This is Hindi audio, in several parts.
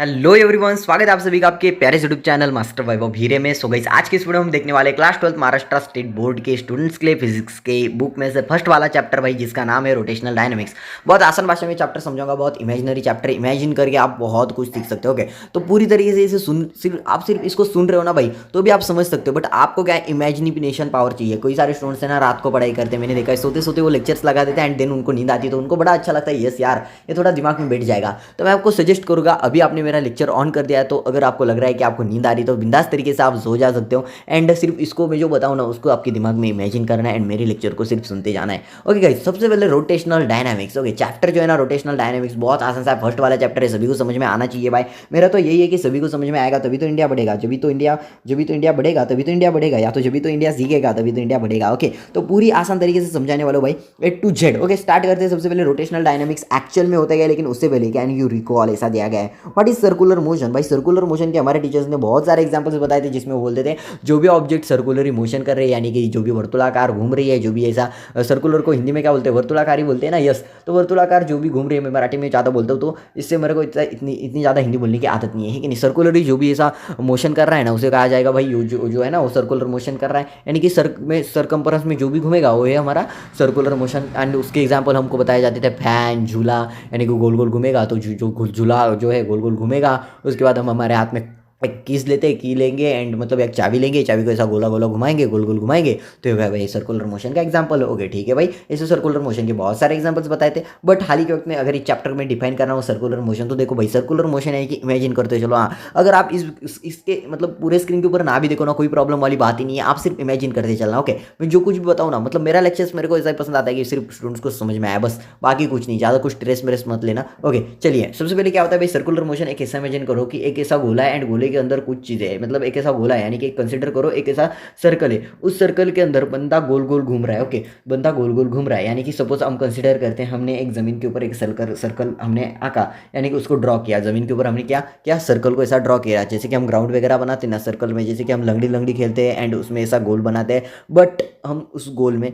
हेलो एवरीवन, स्वागत है आप सभी का आपके प्यारे यूट्यूब चैनल मास्टर वैभव हीरे में। सो गाइस, आज के इस वीडियो में हम देखने वाले क्लास 12 महाराष्ट्र स्टेट बोर्ड के स्टूडेंट्स के लिए फिजिक्स के बुक में से फर्स्ट वाला चैप्टर भाई, जिसका नाम है रोटेशनल डायनामिक्स। बहुत आसान भाषा में चैप्टर समझाऊंगा, बहुत इमेजिनरी चैप्टर, इमेजिन करके आप बहुत कुछ सीख सकते हो। ओके, तो पूरी तरीके से इसे सिर्फ इसको सुन रहे हो ना भाई, तो भी आप समझ सकते हो। बट आपको क्या इमेजिनेशन पावर चाहिए। कोई सारे स्टूडेंट्स है ना, रात को पढ़ाई करते हैं, मैंने देखा है, सोते सोते वो लेक्चर्स लगा देते हैं एंड देन उनको नींद आती है, तो उनको बड़ा अच्छा लगता है, यस यार ये थोड़ा दिमाग में बैठ जाएगा। तो मैं आपको सजेस्ट करूंगा, अभी आपने मेरा लेक्चर ऑन कर दिया है, तो अगर आपको लग रहा है कि आपको नींद आ रही है तो बिंदास तरीके से आप सो जा सकते हो। एंड सिर्फ इसको मैं जो बताऊँ ना, उसको आपके दिमाग में इमेजिन करना है एंड मेरे लेक्चर को सिर्फ सुनते जाना है। ओके गाइस, सबसे पहले रोटेशनल डायनामिक्स। ओके, चैप्टर जो है ना रोटेशनल डायनामिक्स, बहुत आसान सा फर्स्ट वाला चैप्टर है, सभी को समझ में आना चाहिए भाई। मेरा तो यही है कि सभी को समझ में आएगा तभी तो इंडिया बढ़ेगा, जब भी तो इंडिया बढ़ेगा तभी तो इंडिया बढ़ेगा, या तो जब भी तो इंडिया सीखेगा तभी तो इंडिया बढ़ेगा। ओके, तो पूरी आसान तरीके से समझाने वालों भाई, ए टू जेड। ओके, स्टार्ट करते हैं। सबसे पहले रोटेशनल डायनामिक्स एक्चुअल में होता है, लेकिन उससे पहले कैन यू रिकॉल ऐसा दिया गया है। What is circular motion? भाई सर्कुलर मोशन के हमारे टीचर्स ने बहुत सारे एग्जांपल्स बताए थे, जिसमें वो बोलते थे जो भी ऑब्जेक्ट सर्कुलर मोशन कर रहे हैं, यानी कि जो भी वर्तुलाकार घूम रही है, जो भी ऐसा सर्कुलर को हिंदी में क्या बोलते हैं, वर्तुलाकार ही बोलते हैं ना। यस, तो वर्तुलाकार जो भी घूम रही है, मैं मराठी में ज़्यादा बोलता हूँ, तो इससे मेरे को इतनी ज़्यादा हिंदी बोलने की आदत नहीं है कि नहीं। सर्कुलर जो भी ऐसा मोशन कर रहा है ना, उसे कहा जाएगा भाई जो है ना, वो सर्कुलर मोशन कर रहा है, यानी कि सरकम्फरेंस में जो भी घूमेगा वो है हमारा सर्कुलर मोशन। एंड उसके एग्जाम्पल हमको बताए जाते थे, फैन, झूला, यानी कि गोल गोल घूमेगा तो जो झूला जो है गोल गोल घूमेगा। उसके बाद हम हमारे हाथ में एक कीज की लेंगे एंड मतलब एक चाबी लेंगे, चाबी को ऐसा गोला गोला घुमाएंगे, गोल गोल घुमाएंगे, तो ये भाई सर्कुलर मोशन का एग्जांपल हो गया। ठीक है भाई, ऐसे सर्कुलर मोशन के बहुत सारे एग्जांपल्स बताए थे, बट हाल ही के वक्त में अगर इस चैप्टर में डिफाइन करना हो सर्कुलर मोशन, तो देखो भाई सर्कुलर मोशन है कि इमेजिन करते हो। चलो हाँ, अगर आप इसके मतलब पूरे स्क्रीन के ऊपर ना भी देखो ना, कोई प्रॉब्लम वाली बात ही नहीं है, आप सिर्फ इमेजिन करते चलना। ओके, मैं जो कुछ भी बताऊँ ना, मतलब मेरा लेक्चर्स मेरे को ऐसा ही पसंद आता है कि सिर्फ स्टूडेंट्स को समझ में आया, बस बाकी कुछ नहीं, ज़्यादा कुछ स्ट्रेस मेरेस मत लेना। ओके चलिए, सबसे पहले क्या होता है भाई, सर्कुलर मोशन एक ऐसा इमेजिन करो कि एक ऐसा गोला है एंड गोले के अंदर कुछ चीज़ें, मतलब एक ऐसा गोला है, यानी कि कंसीडर करो एक ऐसा सर्कल है, उस सर्कल के अंदर बंदा गोल गोल घूम रहा है। ओके, बंदा गोल गोल घूम रहा है, यानी कि सपोज हम कंसीडर करते हैं, हमने एक जमीन के ऊपर एक सर्कल हमने आंका, यानी कि उसको ड्रॉ किया जमीन के ऊपर, हमने क्या क्या सर्कल को ऐसा ड्रॉ किया, जैसे कि हम ग्राउंड वगैरह बनाते हैं ना सर्कल में, जैसे कि हम लंगड़ी लंगड़ी खेलते हैं एंड उसमें ऐसा गोल बनाते हैं, बट हम उस गोल में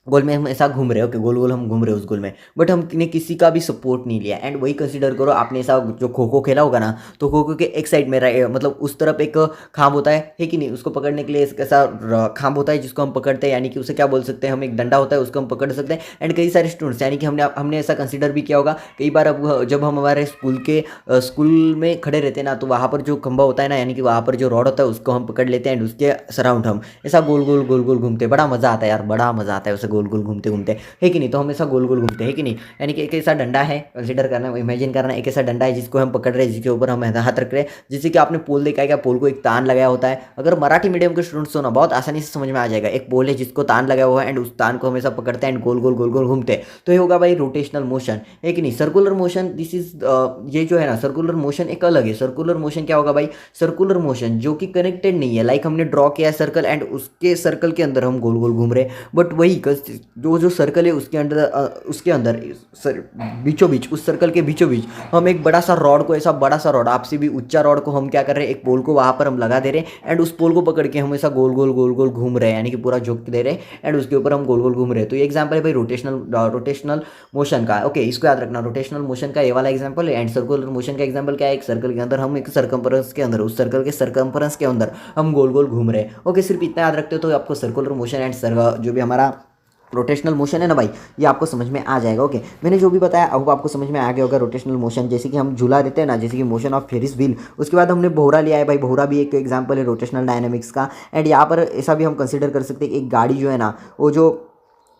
हम ऐसा घूम रहे हो कि गोल गोल हम घूम रहे हो उस गोल में, बट हमने किसी का भी सपोर्ट नहीं लिया। एंड वही कंसीडर करो, आपने ऐसा जो खो खो खेला होगा ना, तो खो खो के एक साइड में मतलब उस तरफ एक खांब होता है कि नहीं, उसको पकड़ने के लिए ऐसा खांब होता है जिसको हम पकड़ते हैं, यानी कि उसे क्या बोल सकते हैं हम, एक डंडा होता है, उसको हम पकड़ सकते हैं। एंड कई सारे स्टूडेंट्स, यानी कि हमने हमने ऐसा कंसीडर भी किया होगा कई बार, अब जब हम हमारे स्कूल में खड़े रहते हैं ना, तो वहाँ पर जो खंभा होता है ना, यानी कि वहाँ पर जो रॉड होता है, उसको हम पकड़ लेते हैं एंड उसके सराउंड हम ऐसा गोल गोल गोल गोल घूमते हैं। बड़ा मज़ा आता है यार, बड़ा मज़ा आता है उसे गोल गोल घूमते घूमते, है कि नहीं। तो हम ऐसा गोल गोल घूमते हैं कि नहीं, यानी कि एक ऐसा डंडा है, कंसीडर करना, इमेजिन करना, एक ऐसा डंडा है जिसको हम पकड़ रहे हैं, जिसके ऊपर हम हाथ रख रहे हैं, जैसे कि आपने पोल देखा है क्या, पोल को एक तान लगाया होता है। अगर मराठी मीडियम के स्टूडेंट्स हो ना, बहुत आसानी से समझ में आ जाएगा, एक पोल है जिसको तान लगा हुआ है एंड उस तान को हमेशा पकड़ते हैं एंड गोल गोल गोल गोल घूमते हैं, तो ये होगा भाई रोटेशनल मोशन, है कि नहीं। सर्कुलर मोशन, दिस इज ये जो है ना सर्कुलर मोशन एक अलग है। सर्कुलर मोशन क्या होगा भाई, सर्कुलर मोशन जो कि कनेक्टेड नहीं है, लाइक हमने ड्रॉ किया है सर्कल एंड उसके सर्कल के अंदर हम गोल गोल घूम रहे हैं, बट वही जो सर्कल है उसके अंदर बीचों बीच, उस सर्कल के बीचों बीच हम एक बड़ा सा रॉड को, ऐसा बड़ा सा रॉड, आपसे भी ऊंचा रॉड को हम क्या कर रहे हैं, एक पोल को वहां पर हम लगा दे रहे हैं एंड उस पोल को पकड़ के हम ऐसा गोल गोल गोल गोल घूम रहे हैं, यानी कि पूरा झोंक दे रहे हैं एंड उसके ऊपर हम गोल गोल घूम रहे हैं। तो ये एग्जाम्पल है भाई रोटेशनल मोशन का। ओके, इसको याद रखना, रोटेशनल मोशन का ये वाला एग्जाम्पल है। एंड सर्कुलर मोशन का एग्जाम्पल क्या है, एक सर्कल के अंदर हम एक सर्कम्फरेंस के अंदर, उस सर्कल के सर्कम्फरेंस के अंदर हम गोल गोल घूम रहे हैं। ओके, सिर्फ इतना याद रखते हो तो आपको सर्कुलर मोशन एंड जो भी हमारा रोटेशनल मोशन है ना भाई, ये आपको समझ में आ जाएगा। ओके, मैंने जो भी बताया अब आपको समझ में आ गया होगा। रोटेशनल मोशन जैसे कि हम झूला देते हैं ना, जैसे कि मोशन ऑफ फेरिस व्हील, उसके बाद हमने बोहरा लिया है भाई, बोहरा भी एक एग्जांपल है रोटेशनल डायनामिक्स का। एंड यहाँ पर ऐसा भी हम कंसीडर कर सकते हैं, एक गाड़ी जो है ना, वो जो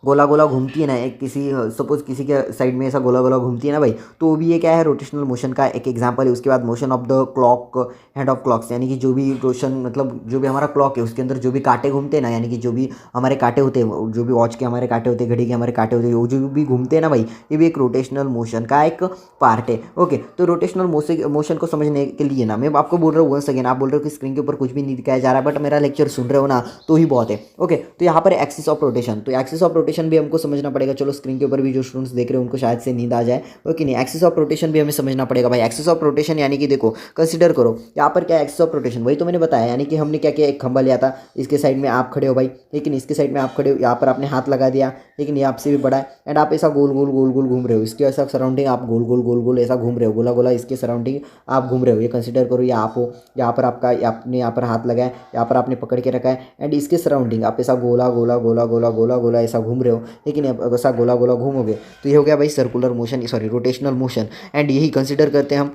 गोला गोला घूमती है ना, एक किसी सपोज किसी के साइड में ऐसा गोला गोला घूमती है ना भाई, तो वो भी ये क्या है, रोटेशनल मोशन का एक एग्जांपल है। उसके बाद motion of the clock, head of clocks, यानी कि जो भी रोशन मतलब जो भी हमारा क्लॉक है उसके अंदर जो भी कांटे घूमते हैं ना, यानी कि जो भी हमारे कांटे होते हैं, जो भी वॉच के हमारे कांटे होते हैं, घड़ी के हमारे कांटे होते हैं, वो जो भी घूमते हैं ना भाई, ये भी एक रोटेशनल मोशन का एक पार्ट है। ओके, तो रोटेशनल मोशन को समझने के लिए ना, मैं आपको बोल रहा हूँ वंस अगेन, आप बोल रहे हो कि स्क्रीन के ऊपर कुछ भी नहीं दिखाया जा रहा है, बट मेरा लेक्चर सुन रहे हो ना, तो ही बहुत है। ओके, तो यहाँ पर एक्सिस ऑफ रोटेशन, तो एक्सिस ऑफ रोटेशन रोटेशन भी हमको समझना पड़ेगा। चलो स्क्रीन के ऊपर भी जो स्टूडेंट्स देख रहे हैं उनको शायद से नींद आ जाए, ओके नहीं। एक्सिस ऑफ रोटेशन भी हमें समझना पड़ेगा भाई। एक्सिस ऑफ रोटेशन यानी कि देखो कंसिडर करो यहाँ पर क्या एक्सिस ऑफ रोटेशन, वही तो मैंने बताया, यानी कि हमने क्या किया, एक खंभा लिया था, इसके साइड में आप खड़े हो भाई, लेकिन इसके साइड में आप खड़े हो, यहाँ पर आपने हाथ लगा दिया, लेकिन ये आपसे भी बड़ा है, एंड आप ऐसा गोल गोल गोल गोल घूम रहे हो, इसके ऐसा सराउंडिंग आप गोल गोल गोल गोल ऐसा घूम रहे हो, गोला गोला इसके सराउंडिंग आप घूम रहे हो। ये कंसिडर करो ये आप हो, यहाँ पर आपका आपने यहाँ पर हाथ लगाया, यहाँ पर आपने पकड़ के रखा है, एंड इसके सराउंडिंग आप ऐसा गोला गोला गोला गोला गोला गोला ऐसा घूम रहे हो, लेकिन अब ऐसा गोला गोला घूमोगे तो ये हो गया भाई circular motion, sorry rotational motion. And यही कंसिडर करते हैं हम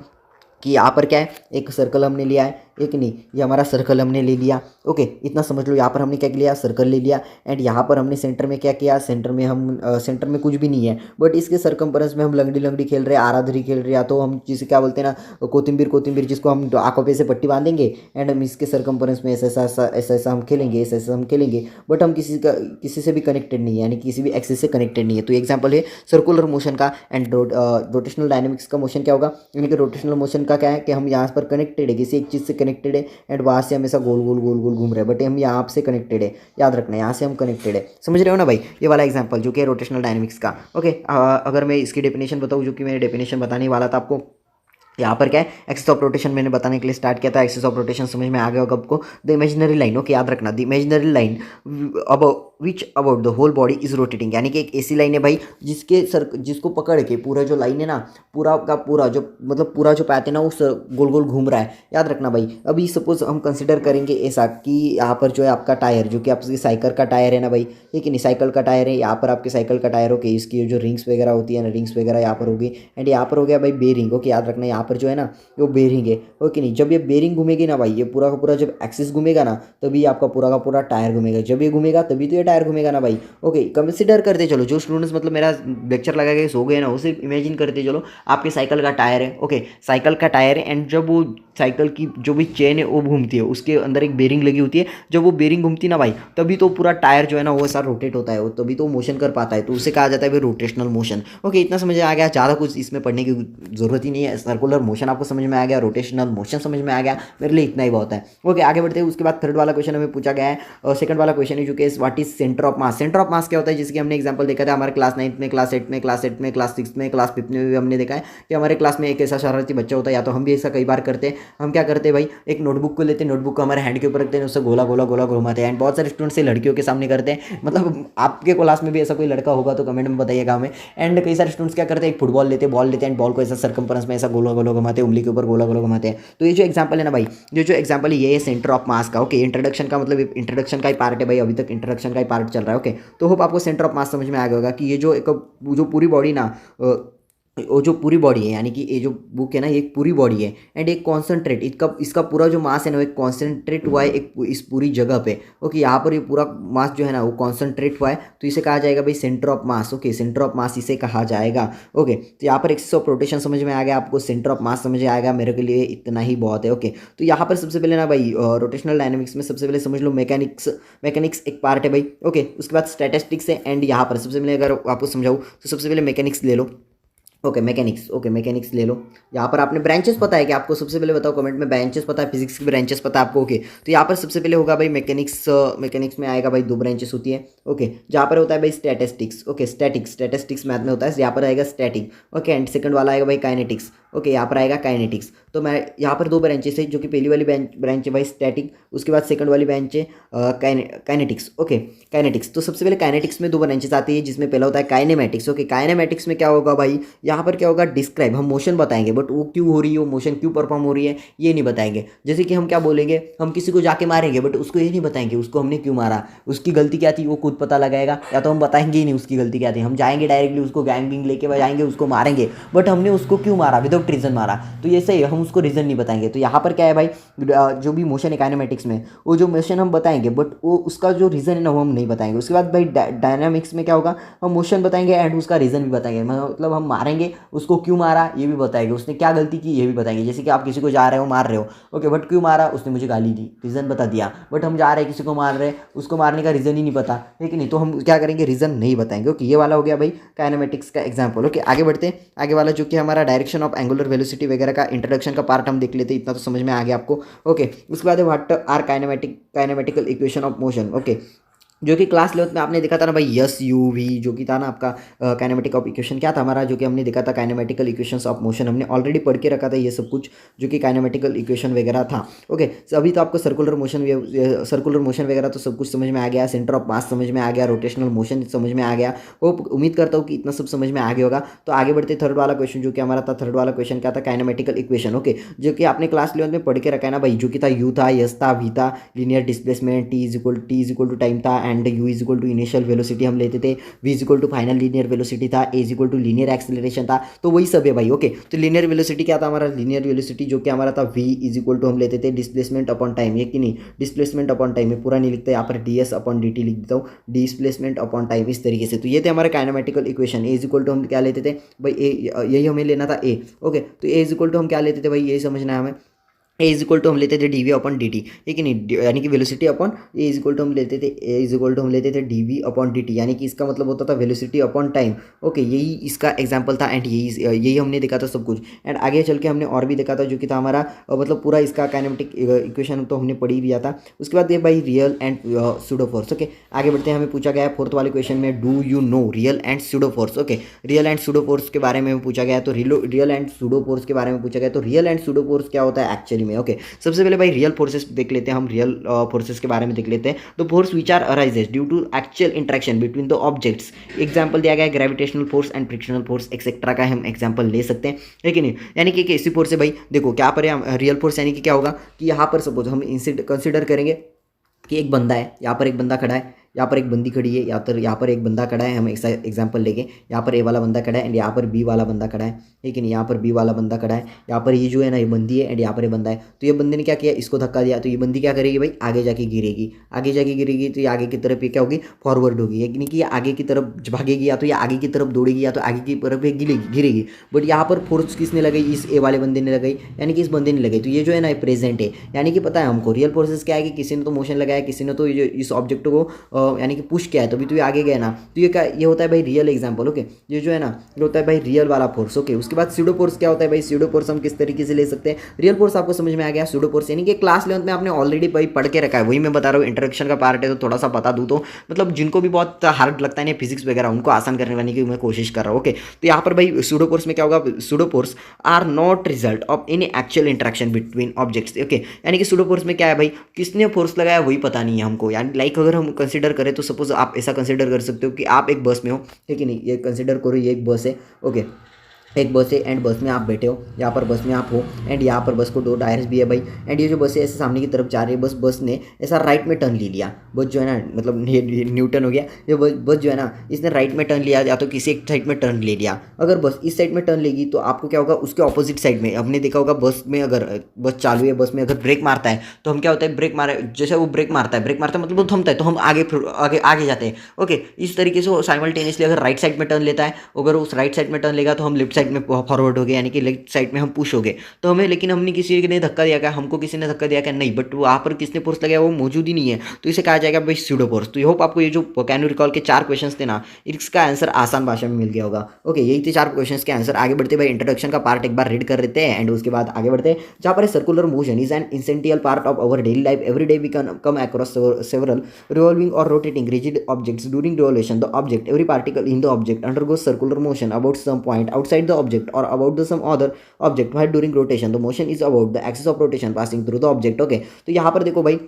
कि यहाँ पर क्या है, एक सर्कल हमने लिया है, एक नहीं, ये हमारा सर्कल हमने ले लिया, ओके इतना समझ लो। यहाँ पर हमने क्या लिया, सर्कल ले लिया, एंड यहाँ पर हमने सेंटर में क्या किया, सेंटर में हम सेंटर में कुछ भी नहीं है, बट इसके सर्कम्फरेंस में हम लंगड़ी लंगड़ी खेल रहे हैं, आराधरी खेल रहे हैं, या तो हम जिसे क्या बोलते हैं ना कोतिम्बीर कोतिम्बीर, जिसको हम आंखों पे से पट्टी बांधेंगे, एंड हम इसके सर्कम्फरेंस में ऐसा ऐसा ऐसा ऐसा हम खेलेंगे, ऐसा ऐसा हम खेलेंगे, बट हम किसी से भी कनेक्टेड नहीं है, यानी किसी भी एक्सिस से कनेक्टेड नहीं है। तो एग्जाम्पल है सर्कुलर मोशन का। एंड रोटेशनल डायनेमिक्स का मोशन क्या होगा, यानी कि रोटेशनल मोशन का क्या है कि हम यहाँ पर कनेक्टेड है, किसी एक चीज़ से कनेक्टेड है, एंड वहाँ से हमेशा गोल गोल गोल गोल घूम रहे हैं, बट हम यहाँ से कनेक्टेड है, याद रखना यहाँ से हम कनेक्टेड है। समझ रहे हो ना भाई, ये वाला एग्जांपल जो कि है रोटेशनल डायनेमिक्स का, ओके। अगर मैं इसकी डेफिनेशन बताऊँ, जो कि मैंने डेफिनेशन बताने वाला था आपको, यहाँ पर क्या है, एक्सिस ऑफ रोटेशन मैंने बताने के लिए स्टार्ट किया था। एक्सिस ऑफ रोटेशन समझ में आ गया होगा आपको। द इमेजिनरी लाइन, ओके याद रखना, द इमेजिनरी लाइन अब which about the whole body is rotating, यानी कि एक ऐसी लाइन है भाई जिसको पकड़ के पूरा जो लाइन है ना, पूरा का पूरा जो मतलब पूरा जो पैथ है ना, वो गोल गोल घूम रहा है, याद रखना भाई। अभी सपोज हम कंसिडर करेंगे ऐसा कि यहाँ पर जो है आपका टायर, जो कि आपकी साइकिल का टायर है ना भाई, ठीक है नहीं, साइकिल का टायर है, यहाँ पर आपके साइकिल का टायर, ओके इसकी जो रिंग्स वगैरह होती है ना, रिंग्स वगैरह यहाँ पर होगी, एंड यहाँ पर हो गया भाई बेरिंग, ओके याद रखना यहाँ पर जो है ना वो बेरिंग है, ओके नहीं। जब ये बेरिंग घूमेगी ना भाई, ये पूरा का पूरा जब एक्सिस घूमेगा ना, तभी आपका पूरा का पूरा टायर घूमेगा, जब ये घूमेगा तभी तो ये टायर घूमेगा ना भाई, ओके। कंसिडर करते चलो, जो स्टूडेंट्स मतलब मेरा लेक्चर लगा के सो गए ना, उसे इमेजिन करते चलो आपके साइकिल का टायर है, ओके साइकिल का टायर है, एंड जब वो साइकिल की जो भी चेन है वो घूमती है, उसके अंदर एक बेरिंग लगी होती है, जब वो बेरिंग घूमती है ना भाई, तभी तो पूरा टायर जो है ना वो ऐसा रोटेट होता है, तभी तो मोशन कर पाता है, तो उसे कहा जाता है भाई रोटेशनल मोशन, ओके इतना समझ आ गया। ज़्यादा कुछ इसमें पढ़ने की जरूरत ही नहीं है। सर्कुलर मोशन आपको समझ में आ गया, रोटेशनल मोशन समझ में आ गया, मेरे लिए इतना ही बहुत है, ओके। आगे बढ़ते हैं, उसके बाद थर्ड वाला क्वेश्चन हमें पूछा गया है, और सेकंड वाला क्वेश्चन है जो कि what is centre of mass. Centre of mass क्या होता है, जिसकी हमने एग्जांपल देखा था हमारे क्लास 9 में, क्लास 8 में, क्लास 8 में, क्लास 6 में, क्लास 5 में भी हमने देखा है कि हमारे क्लास में एक ऐसा शरारती बच्चा होता है, या तो हम भी ऐसा कई बार करते हैं। हम क्या करते हैं भाई, एक नोटबुक को लेते हैं, नोटबुक को हमारे हैंड के ऊपर रखते हैं, उससे गोला गोला गोला घुमाते हैं, एंड बहुत सारे स्टूडेंट्स से लड़कियों के सामने करते हैं, मतलब आपके क्लास में भी ऐसा कोई लड़का होगा तो कमेंट में बताइएगा हमें। एंड कई सारे स्टूडेंट्स क्या करते हैं, एक फुटबॉल लेते हैं, बॉल लेते हैं, एंड बॉल को ऐसा सर्कम्फरेंस में ऐसा गोला गोला घुमाते हैं, उंगली के ऊपर गोला गोला घुमाते हैं। तो ये जो एग्जांपल है ना भाई, जो एग्जांपल है ये है सेंटर ऑफ मास का, ओके। इंट्रोडक्शन का मतलब इंट्रोडक्शन का ही पार्ट है भाई, अभी तक इंट्रोडक्शन का ही पार्ट चल रहा है, ओके। तो होप आपको सेंटर ऑफ मास समझ में आ गया होगा कि ये जो पूरी बॉडी ना, वो जो पूरी बॉडी है, यानी कि ये जो बुक है ना, ये एक पूरी बॉडी है, एंड एक कॉन्सेंट्रेट इसका पूरा जो मास है ना, वो एक कॉन्सेंट्रेट हुआ है एक इस पूरी जगह पे, ओके। यहाँ पर ये पूरा मास जो है ना वो कॉन्सेंट्रेट हुआ है, तो इसे कहा जाएगा भाई centre of mass, okay centre of mass इसे कहा जाएगा, ओके। तो यहाँ पर एक्सिस ऑफ रोटेशन समझ में आ गया आपको, सेंटर ऑफ मास समझ आएगा, मेरे के लिए इतना ही बहुत है, ओके। तो यहाँ पर सबसे पहले ना भाई रोटेशनल डायनेमिक्स में सबसे पहले समझ लो मैकेनिक्स एक पार्ट है भाई, ओके। उसके बाद स्टैटिस्टिक्स है, एंड यहाँ पर सबसे पहले अगर आपको समझाऊँ तो सबसे पहले मैकेनिक्स ले लो, ओके मैकेनिक्स ले लो। यहाँ पर आपने ब्रांचेस पता है कि आपको, सबसे पहले बताओ कमेंट में, ब्रांचेस पता है, फिजिक्स की ब्रांचेस पता है आपको, ओके। तो यहाँ पर सबसे पहले होगा भाई मैकेनिक्स में आएगा भाई 2 ब्रांचेस होती है, ओके। जहाँ पर होता है भाई स्टैटिस्टिक्स, ओके स्टैटिस्टिक्स मैथ में होता है, यहाँ पर आएगा स्टैटिक, ओके। एंड सेकंड वाला आएगा भाई काइनेटिक्स, ओके यहाँ पर आएगा काइनेटिक्स। तो मैं यहाँ पर 2 ब्रांचेस है, जो कि पहली वाली ब्रांच है भाई स्टैटिक, उसके बाद सेकंड वाली ब्रांच है काइनेटिक्स, ओके काइनेटिक्स। तो सबसे पहले काइनेटिक्स में 2 ब्रांचेस आती है, जिसमें पहला होता है काइनेमेटिक्स, ओके। काइनेमेटिक्स में क्या होगा भाई, यहाँ पर क्या होगा, डिस्क्राइब, हम मोशन बताएंगे, बट वो क्यों हो रही है, वो मोशन क्यों परफॉर्म हो रही है, ये नहीं बताएंगे। जैसे कि हम क्या बोलेंगे, हम किसी को जाके मारेंगे, बट उसको ये नहीं बताएंगे उसको हमने क्यों मारा, उसकी गलती क्या थी वो खुद पता लगाएगा, या तो हम बताएंगे ही नहीं उसकी गलती क्या थी, हम जाएंगे डायरेक्टली उसको गैंग लेके जाएंगे, उसको मारेंगे, बट हमने उसको क्यों मारा, विदाउट रीजन मारा, तो ये सही है, हम उसको रीजन नहीं बताएंगे। तो यहाँ पर क्या है भाई, जो भी मोशन है काइनेमेटिक्स में, वो जो मोशन हम बताएंगे, बट वो उसका जो रीजन है ना वो हम नहीं बताएंगे। उसके बाद भाई डायनामिक्स में क्या होगा, हम मोशन बताएंगे एंड उसका रीजन भी बताएंगे, मतलब हम मारेंगे उसको क्यों मारा ये भी बताएंगे, उसने क्या गलती की ये भी बताएंगे। जैसे कि आप किसी को जा रहे हो मार रहे हो, ओके, बट क्यों मारा, उसने मुझे गाली दी, रीजन बता दिया, बट हम जा रहे हैं किसी को मार रहे हैं, उसको मारने का रीजन ही नहीं पता, ठीक है नहीं, तो हम क्या करेंगे, रीजन नहीं बताएंगे, ओके। ये वाला हो गया भाई काइनेमेटिक्स का एग्जाम्पल, ओके। आगे बढ़ते हैं, आगे वाला जो कि हमारा डायरेक्शन ऑफ एंगुलर वेलोसिटी वगैरह का इंट्रोडक्शन का पार्ट हम देख लेते हैं, इतना तो समझ में आ गया आपको, ओके। उसके बाद what are kinematical equation of motion, okay. जो कि क्लास 11th में आपने देखा था ना भाई, यस यू वी, जो कि था ना आपका काइनेमेटिक ऑफ इक्वेशन क्या था हमारा, जो कि हमने देखा था काइनेमेटिकल इक्वेशंस ऑफ मोशन, हमने ऑलरेडी पढ़ के रखा था ये सब कुछ, जो कि काइनेमेटिकल इक्वेशन वगैरह था। ओके, अभी तो आपको सर्कुलर मोशन वगैरह तो सब कुछ समझ में आ गया, सेंटर ऑफ मास समझ में आ गया, रोटेशनल मोशन समझ में आ गया। वो उम्मीद करता हूँ कि इतना सब समझ में आ गया होगा। तो आगे बढ़ते थर्ड वाला क्वेश्चन, जो कि हमारा था थर्ड वाला क्वेश्चन क्या था, काइनेमेटिकल इक्वेशन। ओके, जो कि आपने क्लास 11 में पढ़ के रखा है ना भाई, जो कि था यू था, यस था, वी था, linear displacement, t is equal to time था, and u is equal to initial velocity हम लेते थे, v is equal to final linear velocity था, a is equal to linear acceleration था। तो वही सब है भाई। ओके, तो लीनियर वेलोसिटी क्या था हमारा, लीनियर वेलोसिटी जो कि हमारा था वी इज इक्वल टू हम लेते थे डिस्प्लेसमेंट अपॉन टाइम, ये कि नहीं, डिस्प्लेसमेंट अपॉन टाइम में पूरा नहीं लिखता, यहाँ पर D S upon d T लिख देता हूँ, डिस्प्लेसमेंट अपॉन टाइम, इस तरीके से। तो ये थे हमारे kinematical equation. A is equal to हम क्या लेते थे भाई, ए, यही हमें लेना था ए। ओके, तो ए इज इक्वल टू हम क्या लेते थे भाई, यही समझना है हमें। ए इज इक्वल टू हम लेते थे d v upon d t, ठीक है नहीं, यानी कि velocity upon a is equal to हम लेते थे, ए इज इक्वल टू हम लेते थे d v upon d t, यानी कि इसका मतलब होता था वेलोसिटी अपॉन टाइम। ओके, यही इसका एग्जांपल था, एंड यही हमने देखा था सब कुछ। एंड आगे चल के हमने और भी देखा था, जो कि था हमारा मतलब पूरा इसका काइनेमेटिक इक्वेशन तो हमने पढ़ ही लिया था। उसके बाद ये भाई real and pseudo force. Okay, आगे बढ़ते हैं, हमें पूछा गया है फोर्थ वाले क्वेश्चन में, do you know real and pseudo force. Okay, real and pseudo force के बारे में पूछा गया है, तो रियल एंड सूडो फोर्स के बारे में पूछा गया है। तो रियल एंड सूडो फोर्स क्या होता है एक्चुअली में। ओके, सबसे पहले भाई रियल फोर्सेस देख लेते हैं, हम रियल फोर्सेस के बारे में देख लेते हैं। तो force which are arises due to actual interaction between the objects. Example दिया गया है gravitational force and frictional force etcetera का हम एग्जांपल ले सकते हैं, है कि नहीं। यानी कि ऐसी फोर्स है भाई, देखो क्या पर रियल फोर्स, यानी कि क्या होगा कि यहाँ पर सपोज हम कंसिडर करेंगे कि एक बंदा है, यहाँ पर एक बंदा खड़ा है, यहाँ पर एक बंदी खड़ी है, यहाँ पर एक बंदा खड़ा है, हम एग्जांपल लेंगे, यहाँ पर ए वाला बंदा खड़ा है एंड यहाँ पर बी वाला बंदा खड़ा है, ठीक है नहीं, यहाँ पर बी वाला बंदा खड़ा है, यहाँ पर ये जो है ना ये बंदी है एंड यहाँ पर ये बंदा है। तो ये बंदे ने क्या किया, इसको धक्का दिया, तो ये बंदी क्या करेगी भाई, आगे जाके गिरेगी, आगे जाके गिरेगी, तो ये आगे की तरफ ये क्या होगी, फॉरवर्ड होगी, यानी कि ये आगे की तरफ भागेगी, या तो ये आगे की तरफ दौड़ेगी, या तो आगे की तरफ ये गिरेगी। बट यहाँ पर फोर्स किसने लगाई, इस ए वाले बंदे ने लगाई, यानी कि इस बंदे ने लगाई। तो ये जो है ना प्रेजेंट है, यानी कि पता है हमको रियल फोर्सेस क्या है कि किसी ने तो मोशन लगाया, किसी ने तो इस ऑब्जेक्ट को यानी कि पुश किया है, तभी तो ये आगे गया ना। तो ये होता है भाई रियल एग्जांपल। ओके, ये जो है ना ये होता है भाई रियल वाला फोर्स। ओके, उसके बाद स्यूडो फोर्स क्या होता है भाई, स्यूडो फोर्स हम किस तरीके से ले सकते हैं। रियल फोर्स आपको समझ में आ गया, स्यूडो फोर्स यानी कि क्लास 11th में आपने ऑलरेडी भाई पढ़ के रखा है, वही मैं बता रहा हूँ, इंट्रोडक्शन का पार्ट है तो थोड़ा सा बता दूँ, तो मतलब जिनको भी बहुत हार्ड लगता है ना फिजिक्स वगैरह, उनको आसान करने वाली की मैं कोशिश कर रहा हूँ। ओके, तो यहाँ पर भाई स्यूडो फोर्स में क्या होगा, pseudo force are not result of any actual interaction between objects. Okay, यानी कि स्यूडो फोर्स में क्या है भाई, किसने फोर्स लगाया वही पता नहीं है हमको। यानी लाइक अगर हम कंसिडर करें तो सपोज आप ऐसा कंसिडर कर सकते हो कि आप एक बस में हो, ठीक है नहीं, ये कंसिडर करो ये एक बस है। ओके, एक बस है एंड बस में आप बैठे हो, यहाँ पर बस में आप हो एंड यहाँ पर बस को दो टायर्स भी है भाई, एंड ये जो बस है ऐसे सामने की तरफ जा रही है, बस ने ऐसा राइट में टर्न ले लिया, बस जो है ना मतलब न्यूटन हो गया, ये बस जो है ना इसने राइट में टर्न लिया, या तो किसी एक साइड में टर्न ले लिया। अगर बस इस साइड में टर्न लेगी तो आपको क्या होगा, उसके ऑपोजिट साइड में हमने देखा होगा बस में, अगर बस चालू है, बस में अगर ब्रेक मारता है तो हम क्या होता है, ब्रेक मारे जैसे वो ब्रेक मारता है मतलब वो थमता है तो हम आगे जाते हैं। ओके, इस तरीके से वो साइमल्टेनियसली अगर राइट साइड में टर्न लेता है, अगर उस राइट साइड में टर्न लेगा तो हम लेफ्ट साइड में फॉरवर्ड हो गए, यानी कि लेफ्ट साइड में हम पुश हो गए। तो हमें, लेकिन हमने किसी ने धक्का दिया क्या, हमको किसी ने धक्का दिया क्या, नहीं, बट वहाँ पर किसने फोर्स लगाया वो मौजूद ही नहीं है, तो इसे कहा जाएगा भाई स्यूडो फोर्स। तो ये होप आपको ये जो कैन यू रिकॉल के 4 क्वेश्चन थे ना, इसका आंसर आसान भाषा में मिल गया होगा। ओके, यही थे 4 क्वेश्चन के आंसर। आगे बढ़ते भाई इंट्रोडक्शन का पार्ट एक बार रीड कर लेते हैं एंड उसके बाद आगे बढ़ते हैं, जहाँ पर circular motion is an essential part of our daily life. Every day we can come across several revolving or rotating rigid objects. During revolution, the object, every particle in the object undergoes circular motion about some point outside the object or about the some other object, while during rotation the motion is about the axis of rotation passing through the object. Okay, तो यहाँ पर देखो भाई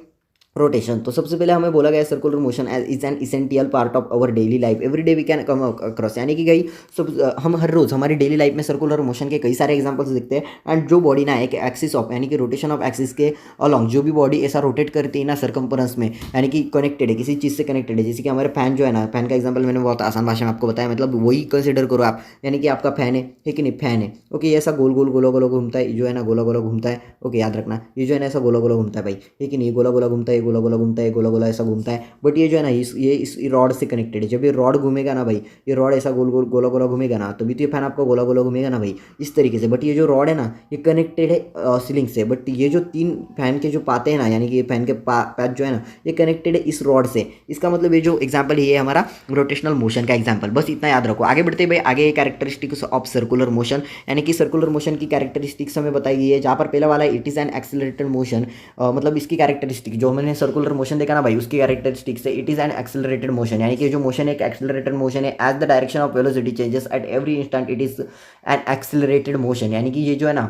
रोटेशन, तो सबसे पहले हमें बोला गया circular motion is an essential part of our daily life. Every day we can come across, यानी कि गई सब हम हर रोज़ हमारी डेली लाइफ में सर्कुलर मोशन के कई सारे एग्जांपल्स देखते हैं। एंड जो बॉडी ना एक एक्सिस ऑफ, यानी कि रोटेशन ऑफ एक्सिस के अलॉन्ग जो भी बॉडी ऐसा रोटेट करती है ना सर्कम्फरेंस में, यानी कि कनेक्टेड है, किसी चीज़ से कनेक्टेड है, जैसे कि हमारे फैन जो है ना, फैन का एग्जाम्पल मैंने बहुत आसान भाषा में आपको बताया, मतलब वही कंसिडर करो आप, यानी कि आपका फैन है कि नहीं, फैन है। ओके, ये ऐसा गोल गोल गोला गोला घूमता है, जो है ना गोला गोला घूमता है। ओके, याद रखना, ये जो है ना ऐसा गोला गोला घूमता है भाई, है कि नहीं, गोला गोला घूमता है, गोला गोला घूमता है, गोला गोला ऐसा घूमता है। बट ये जो है ना इस रॉड से कनेक्टेड है। जब ये रॉड घूमेगा ना भाई, ये रॉड ऐसा गोल गोल गोला गोला घूमेगा ना, तभी तो ये फैन आपका गोला गोला घूमेगा ना भाई, इस तरीके से। बट ये जो रॉड है ना ये कनेक्टेड है सीलिंग से, बट ये जो 3 फैन के जो पाते हैं ना, यानी कि ये फैन के पैच जो है ना ये कनेक्टेड है इस रॉड से। इसका मतलब ये जो एग्जाम्पल ये है हमारा रोटेशनल मोशन का एग्जाम्पल, बस इतना याद रखो। आगे बढ़ते भाई, आगे कैरेक्टरिस्टिक्स ऑफ सर्कुलर मोशन, यानी कि सर्कुलर मोशन की कैरेक्टरिस्टिक्स हमें बताई गई है। जहाँ पर पहला वाला it is an accelerated motion, मतलब इसकी कैरेक्टरिस्टिक जो हमने मैंने सर्कुलर मोशन देखा ना भाई, उसकी कैरेक्टरिस्टिक्स है, it is an accelerated motion, यानी कि जो मोशन है एक एक्सेलरेटेड मोशन है। As the direction of velocity changes at every instant it is an accelerated motion, यानी कि ये जो है ना,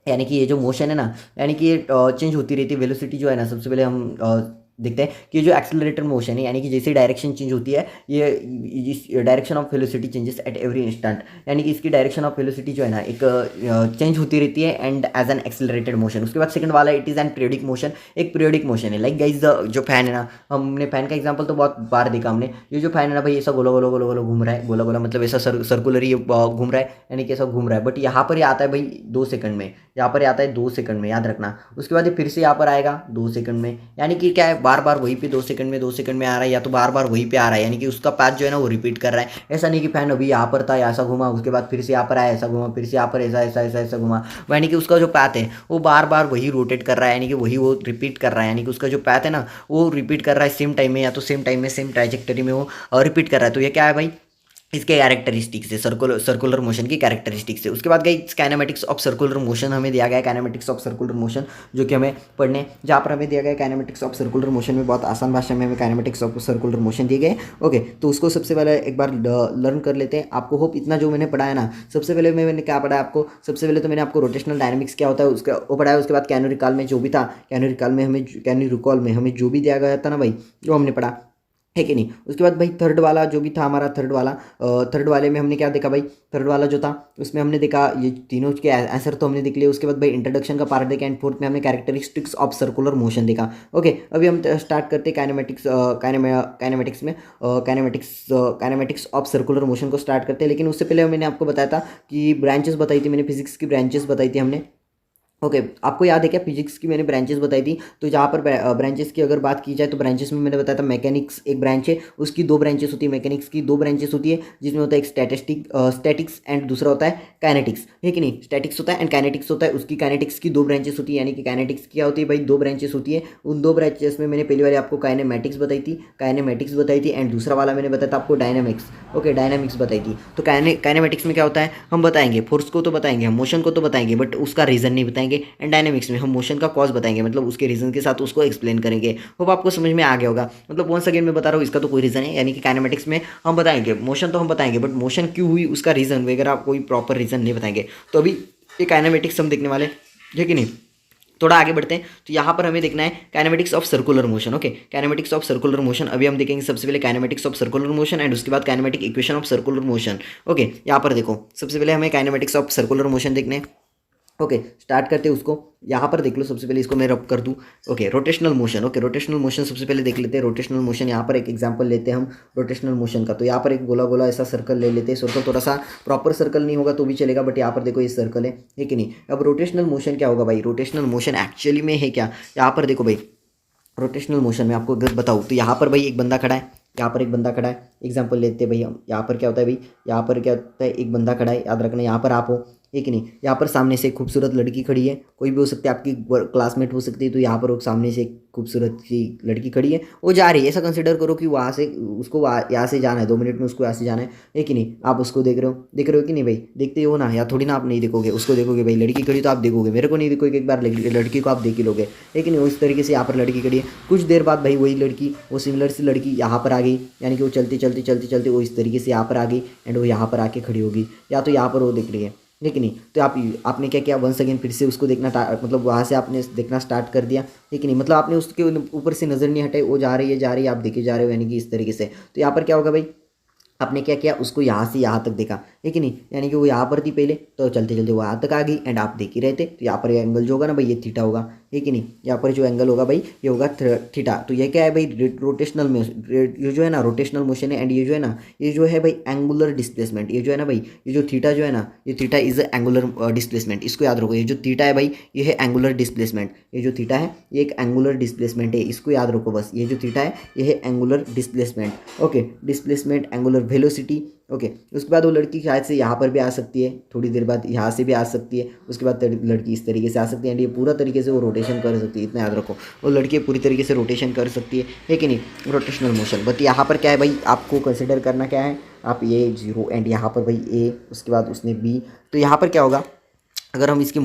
यानी कि ये जो मोशन है ना, यानी कि ये चेंज होती रहती है वेलोसिटी जो है ना। सबसे पहले हम देखते हैं कि ये जो एक्सेलरेटेड मोशन है, यानी कि जैसे डायरेक्शन चेंज होती है, ये इस direction of velocity changes at every instant, यानी कि इसकी डायरेक्शन ऑफ वेलोसिटी जो है ना एक चेंज होती रहती है and as an accelerated motion. उसके बाद सेकंड वाला it is an periodic motion, एक पीरियोडिक मोशन है। लाइक गाइज जो फैन है ना, हमने फैन का एग्जाम्पल तो बहुत बार देखा हमने, ये जो फैन है ना भाई, ऐसा गोला गोला गोला गोला घूम रहा है, गोला गोला मतलब ऐसा सर्कुलर ही घूम रहा है, यानी कि ऐसा घूम रहा है। बट यहाँ पर ये आता है भाई 2 सेकंड में, यहाँ पर आता है 2 सेकंड में, याद रखना। उसके बाद ये फिर से यहाँ पर आएगा 2 सेकंड में, यानी कि क्या है, बार बार वहीं पे 2 सेकंड में 2 सेकंड में आ रहा है, या तो बार बार वहीं पे आ रहा है, यानी कि उसका पाथ जो है ना वो रिपीट कर रहा है। ऐसा नहीं कि फैन अभी यहाँ पर था, ऐसा घुमा, उसके बाद फिर से यहाँ पर आया, ऐसा घुमा, फिर से यहाँ पर ऐसा ऐसा ऐसा ऐसा घुमा, यानी कि उसका जो पाथ है वो बार बार वही रोटेट कर रहा है, यानी कि वही वो रिपीट कर रहा है, यानी कि उसका जो पाथ है ना वो रिपीट कर रहा है सेम टाइम में, या तो सेम टाइम में सेम ट्राइजेक्टरी में वो रिपीट कर रहा है। तो ये क्या है भाई, इसके कैरेक्टरिस्टिक्स है, सर्कुलर मोशन की कैरेक्टरिस्टिक्स है। उसके बाद गई काइनेमेटिक्स ऑफ सर्कुलर मोशन हमें दिया गया है, काइनेमेटिक्स ऑफ सर्कुलर मोशन जो कि हमें पढ़ने, जहाँ पर हमें दिया गया है काइनेमेटिक्स ऑफ सर्कुलर मोशन में, बहुत आसान भाषा में हमें काइनेमेटिक्स ऑफ सर्कुलर मोशन दिए गए। ओके, तो उसको सबसे पहले एक बार लर्न कर लेते हैं। आपको होप इतना जो मैंने पढ़ा है ना, सबसे पहले मैंने क्या पढ़ा है आपको, सबसे पहले तो मैंने आपको रोटेशनल डायनेमिक्स क्या होता है उसका वो पढ़ा है। उसके बाद कैनोनिकल में जो भी था, कैनोनिकल में हमें जो भी दिया गया था ना भाई, जो हमने पढ़ा है कि नहीं। उसके बाद भाई थर्ड वाला जो भी था हमारा, थर्ड वाले में हमने क्या देखा भाई, थर्ड वाला जो था उसमें हमने देखा ये तीनों के आंसर तो हमने देख लिए। उसके बाद भाई इंट्रोडक्शन का पार्ट देखा, एंड फोर्थ में हमने कैरेक्टरिस्टिक्स ऑफ सर्कुलर मोशन देखा। ओके, अभी हम स्टार्ट करते हैं काइनेमेटिक्स ऑफ सर्कुलर मोशन को स्टार्ट करते हैं। लेकिन उससे पहले मैंने आपको बताया था कि ब्रांचेस बताई थी मैंने, फिजिक्स की ब्रांचेस बताई थी हमने। ओके, आपको याद है क्या, फिजिक्स की मैंने ब्रांचेस बताई थी। तो जहाँ पर ब्रांचेस की अगर बात की जाए तो ब्रांचेस में मैंने बताया था मैकेनिक्स एक ब्रांच है, उसकी 2 ब्रांचेस होती है, मैकेनिक्स की 2 ब्रांचेस होती है, जिसमें होता है एक स्टैटिक्स एंड दूसरा होता है काइनेटिक्स, है कि नहीं। स्टैटिक्स होता है एंड काइनेटिक्स होता है, उसकी काइनेटिक्स की 2 ब्रांचेस होती है, यानी कि काइनेटिक्स क्या होती है भाई, 2 ब्रांचेस होती है। उन 2 ब्रांचेस में मैंने पहली बार आपको काइनेमेटिक्स बताई थी एंड दूसरा वाला मैंने बताया था आपको डायनामिक्स। ओके, डायनामिक्स बताई थी। तो काइनेमेटिक्स में क्या होता है, हम बताएंगे फोर्स को तो बताएंगे, हम मोशन को तो बताएंगे, बट उसका रीजन नहीं बताएंगे। एंड डायनामिक्स में हम मोशन का कॉज बताएंगे, मतलब उसके रीजन के साथ उसको एक्सप्लेन करेंगे। होप आपको समझ में आ गया होगा। मतलब वंस अगेन मैं बता रहा हूँ, इसका तो कोई रीजन है, यानी कि काइनेमेटिक्स में हम बताएंगे मोशन तो हम बताएंगे, बट मोशन क्यों हुई उसका रीजन वगैरह कोई प्रॉपर रीजन नहीं बताएंगे। तो अभी ये काइनेमेटिक्स हम देखने वाले, है कि नहीं। थोड़ा आगे बढ़ते हैं, तो यहाँ पर हमें देखना है kinematics of circular motion. Okay, kinematics of circular motion अभी हम देखेंगे सबसे पहले kinematics of circular motion and उसके बाद kinematic equation of circular motion. Okay, यहाँ पर देखो सबसे पहले हमें काइनेमेटिक्स ऑफ सर्कुलर मोशन देखने। ओके, स्टार्ट करते हैं उसको। यहाँ पर देख लो, सबसे पहले इसको मैं रब कर दूँ। Okay, rotational motion. Okay, rotational motion सबसे पहले देख लेते हैं। रोटेशनल मोशन, यहाँ पर एक एग्जांपल लेते हैं हम रोटेशनल मोशन का। तो यहाँ पर एक गोला गोला ऐसा सर्कल ले लेते हैं। सर्कल थोड़ा सा प्रॉपर सर्कल नहीं होगा तो भी चलेगा, बट यहाँ पर देखो ये सर्कल है कि नहीं। अब रोटेशनल मोशन क्या होगा भाई, रोटेशनल मोशन एक्चुअली में है क्या, यहाँ पर देखो भाई, रोटेशनल मोशन में आपको अगर बताऊँ तो यहाँ पर भाई एक बंदा खड़ा है, यहाँ पर एक बंदा खड़ा है। एग्जांपल लेते हैं भाई हम, यहाँ पर क्या होता है भाई, यहाँ पर क्या होता है, एक बंदा खड़ा है, याद रखना यहाँ पर आप हो, एक नहीं। यहाँ पर सामने से एक खूबसूरत लड़की खड़ी है, कोई भी हो सकती है, आपकी क्लासमेट हो सकती है। तो यहाँ पर वो सामने से एक खूबसूरत सी लड़की खड़ी है, वो जा रही है। ऐसा कंसिडर करो कि वहाँ से उसको यहाँ से जाना है, 2 मिनट में उसको यहाँ से जाना है कि नहीं। आप उसको देख रहे हो कि नहीं भाई, देखते हो ना, या थोड़ी ना आप नहीं देखोगे, उसको देखोगे भाई। लड़की खड़ी तो आप देखोगे, मेरे को नहीं देखोगे, एक बार लड़की को आप देख ही लोगे, लेकिन उस तरीके से यहाँ पर लड़की खड़ी है। कुछ देर बाद भाई वही लड़की, वो सिमिलर सी लड़की यहाँ पर आ गई, यानी कि वो चलते चलते चलते चलते वो इस तरीके से यहाँ पर आ गई एंड वो यहाँ पर आके खड़ी होगी, या तो यहाँ पर वो दिख रही है, ठीक नहीं। तो आपने क्या किया, वंस अगेन फिर से उसको देखना, मतलब वहाँ से आपने देखना स्टार्ट कर दिया, ठीक नहीं। मतलब आपने उसके ऊपर से नज़र नहीं हटाई, वो जा रही है, आप देखे जा रहे हो, यानी कि इस तरीके से। तो यहाँ पर क्या होगा भाई, आपने क्या किया, उसको यहाँ से यहाँ तक देखा, है कि नहीं। यानी कि वो यहाँ पर थी पहले, तो चलते चलते वो यहाँ तक आ गई एंड आप देख ही रहे थे। तो यहाँ पर एंगल जो होगा ना भाई, ये थीटा होगा, है कि नहीं। यहाँ पर जो एंगल होगा भाई, ये होगा थीटा। तो ये क्या है भाई, रोटेशनल में ये जो है ना रोटेशनल मोशन है। एंड ये जो है ना, ये जो है भाई एंगुलर डिस्प्लेसमेंट। ये जो है ना भाई, ये जो थीटा जो है ना, ये थीटा इज एंगुलर डिस्प्लेसमेंट। इसको याद रखो, ये जो थीटा है भाई, ये है एंगुलर डिस्प्लेसमेंट। ये जो थीटा है ये एक एंगुलर डिस्प्लेसमेंट है, इसको याद रखो बस। ये जो थीटा है ये है angular displacement. Okay, displacement, angular velocity. Okay, उसके बाद वो लड़की शायद से यहाँ पर भी आ सकती है, थोड़ी देर बाद यहाँ से भी आ सकती है, उसके बाद लड़की इस तरीके से आ सकती है एंड ये पूरा तरीके से वो रोटेशन कर सकती है। इतना याद रखो, वो लड़की पूरी तरीके से रोटेशन कर सकती है कि नहीं, रोटेशनल मोशन। बट यहाँ पर क्या है भाई, आपको कंसिडर करना क्या है, आप ये 0 एंड यहाँ पर भाई A, उसके बाद उसने B। तो यहाँ पर क्या होगा, अगर हम इसकी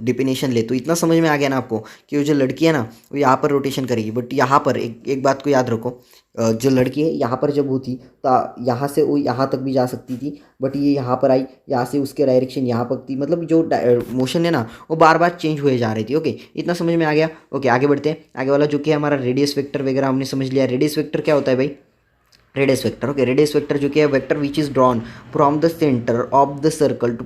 डिफिनेशन ले तो इतना समझ में आ गया ना आपको कि वो जो लड़की है ना वो यहाँ पर रोटेशन करेगी, बट यहाँ पर एक बात को याद रखो, जो लड़की है यहाँ पर जब वो थी तो यहाँ से वो यहाँ तक भी जा सकती थी, बट ये यहाँ पर आई, यहाँ से उसके डायरेक्शन यहाँ पर थी, मतलब जो मोशन है ना वो बार बार चेंज हुए जा रही थी। ओके, इतना समझ में आ गया। ओके, आगे बढ़ते हैं। आगे वाला जो कि है हमारा रेडियस वेक्टर वगैरह हमने समझ लिया। रेडियस वेक्टर क्या होता है भाई? Radius vector, okay, radius vector जो कि है vector which is drawn from the centre of the circle to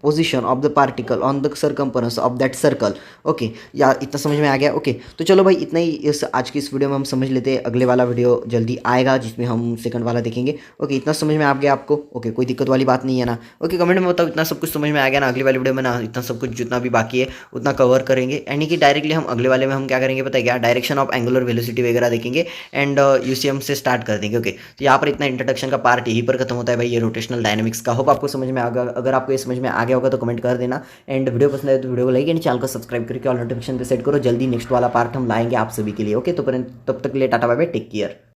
position of the particle on the circumference of that circle. Okay, या इतना समझ में आ गया? ओके, तो चलो भाई इतना ही इस आज की इस वीडियो में हम समझ लेते हैं। अगले वाला वीडियो जल्दी आएगा जिसमें हम सेकंड वाला देखेंगे। ओके, इतना समझ में आ गया आपको? ओके, कोई दिक्कत वाली बात नहीं है ना? ओके, कमेंट में बताओ इतना सब कुछ समझ में आ गया ना? अगली वाली वीडियो में ना इतना सब कुछ जितना भी बाकी है उतना कवर करेंगे, यानी कि डायरेक्टली हम अगले वाले में हम क्या करेंगे पता है क्या? डायरेक्शन ऑफ एंगुलर वेलोसिटी वगैरह देखेंगे एंड यूसीएम से स्टार्ट कर देंगे। ओके, तो यहाँ पर इतना इंट्रोडक्शन का पार्ट यहीं पर खत्म होता है भाई, ये रोटेशनल डायनामिक्स का। होप आपको समझ में आ गया। अगर आपको ये समझ में आ गया होगा तो कमेंट कर देना, एंड वीडियो पसंद आए तो वीडियो को लाइक एंड चैनल को सब्सक्राइब करके ऑल नोटिफिकेशन पे सेट करो। जल्दी नेक्स्ट वाला पार्ट हम लाएंगे आप सभी के लिए। ओके, तो तब तक के लिए tata bye bye, take care.